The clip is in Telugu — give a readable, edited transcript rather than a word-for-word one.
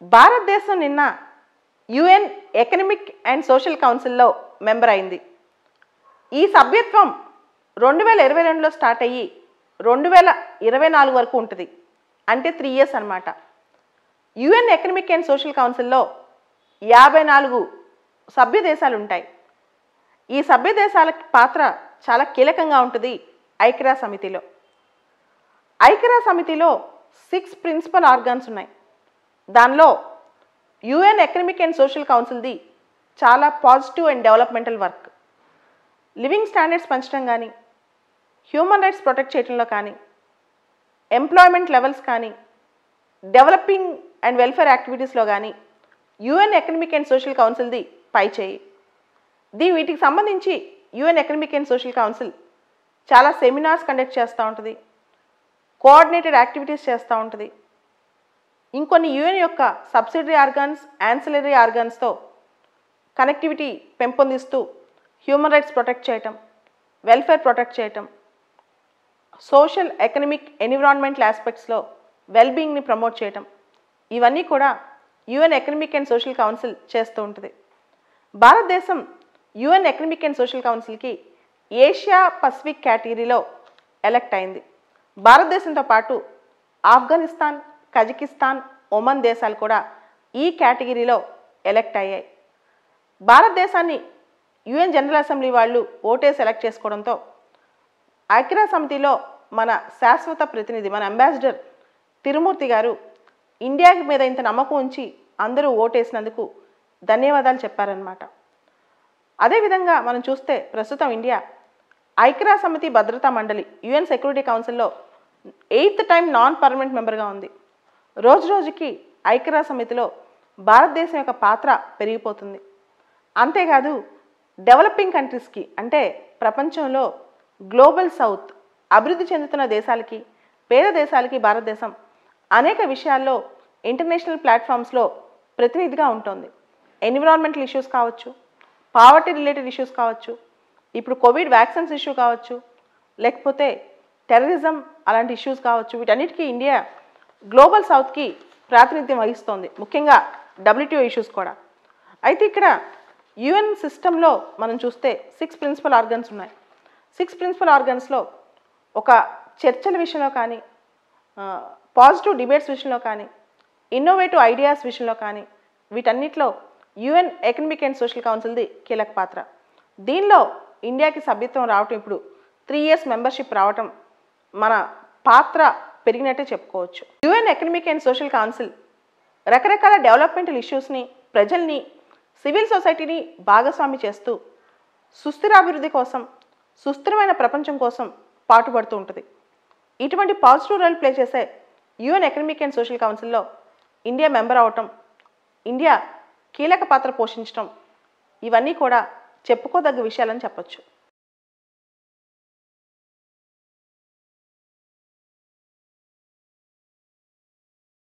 భారతదేశం నిన్న యుఎన్ ఎకనమిక్ అండ్ సోషల్ కౌన్సిల్లో మెంబర్ అయింది. ఈ సభ్యత్వం 2022లో స్టార్ట్ అయ్యి 2024 వరకు ఉంటుంది. అంటే 3 years అన్నమాట. యుఎన్ ఎకనమిక్ అండ్ సోషల్ కౌన్సిల్లో 54 సభ్య దేశాలు ఉంటాయి. ఈ సభ్య దేశాల పాత్ర చాలా కీలకంగా ఉంటుంది ఐక్యరాజ్య సమితిలో. ఐక్యరాజ్య సమితిలో 6 ప్రిన్సిపల్ ఆర్గాన్స్ ఉన్నాయి. దానిలో యుఎన్ ఎకనమిక్ అండ్ సోషల్ కౌన్సిల్ది చాలా positive and developmental work. Living standards పెంచడం కానీ, హ్యూమన్ రైట్స్ ప్రొటెక్ట్ చేయడంలో కానీ, ఎంప్లాయ్మెంట్ లెవెల్స్ కానీ, డెవలపింగ్ అండ్ వెల్ఫేర్ యాక్టివిటీస్లో కానీ యుఎన్ ఎకనమిక్ అండ్ సోషల్ కౌన్సిల్ది పై చేయి. వీటికి సంబంధించి UN economic and social council చాలా సెమినార్స్ కండక్ట్ చేస్తూ ఉంటుంది, కోఆర్డినేటెడ్ యాక్టివిటీస్ చేస్తూ ఉంటుంది. ఇంకొన్ని యుఎన్ యొక్క సబ్సిడరీ ఆర్గాన్స్, యాన్సిలరీ ఆర్గాన్స్తో కనెక్టివిటీ పెంపొందిస్తూ హ్యూమన్ రైట్స్ ప్రొటెక్ట్ చేయటం, వెల్ఫేర్ ప్రొటెక్ట్ చేయటం, సోషల్, ఎకనమిక్, ఎన్విరాన్మెంటల్ ఆస్పెక్ట్స్లో వెల్బీయింగ్ని ప్రమోట్ చేయటం, ఇవన్నీ కూడా UN economic and social council చేస్తూ ఉంటుంది. భారతదేశం యుఎన్ ఎకనమిక్ అండ్ సోషల్ కౌన్సిల్కి ఏషియా పసిఫిక్ కేటగిరీలో ఎలెక్ట్ అయింది. భారతదేశంతో పాటు ఆఫ్ఘనిస్తాన్, కజకిస్తాన్, ఒమన్ దేశాలు కూడా ఈ కేటగిరీలో ఎలెక్ట్ అయ్యాయి. భారతదేశాన్ని యుఎన్ జనరల్ అసెంబ్లీ వాళ్ళు ఓటేసి సెలెక్ట్ చేసుకోవడంతో ఐక్యరాజ్య సమితిలో మన శాశ్వత ప్రతినిధి, మన అంబాసిడర్ తిరుమూర్తి గారు ఇండియా మీద ఇంత నమ్మకం ఉంచి అందరూ ఓటేసినందుకు ధన్యవాదాలు చెప్పారన్నమాట. అదేవిధంగా మనం చూస్తే ప్రస్తుతం ఇండియా ఐక్యరాజ్య సమితి భద్రతా మండలి యుఎన్ సెక్యూరిటీ కౌన్సిల్లో 8th టైం నాన్ పర్మనెంట్ మెంబర్గా ఉంది. రోజు రోజుకి ఐక్యరాజ్య సమితిలో భారతదేశం యొక్క పాత్ర పెరిగిపోతుంది. అంతేకాదు డెవలపింగ్ కంట్రీస్కి, అంటే ప్రపంచంలో గ్లోబల్ సౌత్, అభివృద్ధి చెందుతున్న దేశాలకి, పేద దేశాలకి భారతదేశం అనేక విషయాల్లో ఇంటర్నేషనల్ ప్లాట్ఫామ్స్లో ప్రతినిధిగా ఉంటుంది. ఎన్విరాన్మెంటల్ ఇష్యూస్ కావచ్చు, పావర్టీ రిలేటెడ్ ఇష్యూస్ కావచ్చు, ఇప్పుడు కోవిడ్ వ్యాక్సిన్స్ ఇష్యూ కావచ్చు, లేకపోతే టెర్రరిజం అలాంటి ఇష్యూస్ కావచ్చు, వీటన్నిటికీ ఇండియా గ్లోబల్ సౌత్కి ప్రాతినిధ్యం వహిస్తోంది, ముఖ్యంగా WTO ఇష్యూస్ కూడా. అయితే ఇక్కడ యుఎన్ సిస్టంలో మనం చూస్తే 6 ప్రిన్సిపల్ ఆర్గన్స్ ఉన్నాయి. 6 ప్రిన్సిపల్ ఆర్గన్స్లో ఒక చర్చల విషయంలో కానీ, పాజిటివ్ డిబేట్స్ విషయంలో కానీ, ఇన్నోవేటివ్ ఐడియాస్ విషయంలో కానీ, వీటన్నిటిలో యుఎన్ ఎకనమిక్ అండ్ సోషల్ కౌన్సిల్ది కీలక పాత్ర. దీనిలో ఇండియాకి సభ్యత్వం రావటం, ఇప్పుడు 3 years మెంబర్షిప్ రావటం మన పాత్ర పెరిగినట్టే చెప్పుకోవచ్చు. UN economic and social council రకరకాల డెవలప్మెంటల్ ఇష్యూస్ని, ప్రజల్ని, సివిల్ సొసైటీని భాగస్వామి చేస్తూ సుస్థిరాభివృద్ధి కోసం, సుస్థిరమైన ప్రపంచం కోసం పాటుపడుతూ ఉంటుంది. ఇటువంటి పాజిటివ్ రోల్ ప్లే చేసే యుఎన్ ఎకనమిక్ అండ్ సోషల్ కౌన్సిల్లో ఇండియా మెంబర్ అవటం, ఇండియా కీలక పాత్ర పోషించడం, ఇవన్నీ కూడా చెప్పుకోదగ్గ విషయాలని చెప్పొచ్చు.